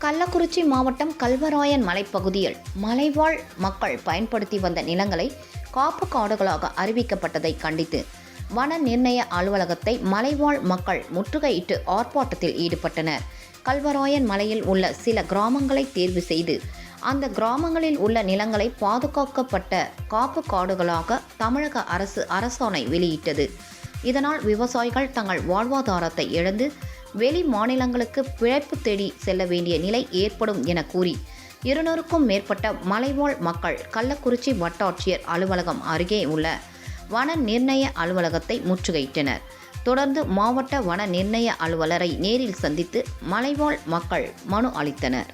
கள்ளக்குறிச்சி மாவட்டம் கல்வராயன் மலைப்பகுதியில் மலைவாழ் மக்கள் பயன்படுத்தி வந்த நிலங்களை காப்பு காடுகளாக அறிவிக்கப்பட்டதை கண்டித்து வன நிர்ணய அலுவலகத்தை மலைவாழ் மக்கள் முற்றுகையிட்டு ஆர்ப்பாட்டத்தில் ஈடுபட்டனர். கல்வராயன் மலையில் உள்ள சில கிராமங்களை தேர்வு செய்து அந்த கிராமங்களில் உள்ள நிலங்களை பாதுகாக்கப்பட்ட காப்பு காடுகளாக தமிழக அரசு அரசாணை வெளியிட்டது. இதனால் விவசாயிகள் தங்கள் வாழ்வாதாரத்தை இழந்து வெளி மாநிலங்களுக்கு பிழைப்பு தேடி செல்ல வேண்டிய நிலை ஏற்படும் என கூறி 200க்கும் மேற்பட்ட மலைவாழ் மக்கள் கள்ளக்குறிச்சி வட்டாட்சியர் அலுவலகம் அருகே உள்ள வன நிர்ணய அலுவலகத்தை முற்றுகையிட்டனர். தொடர்ந்து மாவட்ட வன நிர்ணய அலுவலரை நேரில் சந்தித்து மலைவாழ் மக்கள் மனு அளித்தனர்.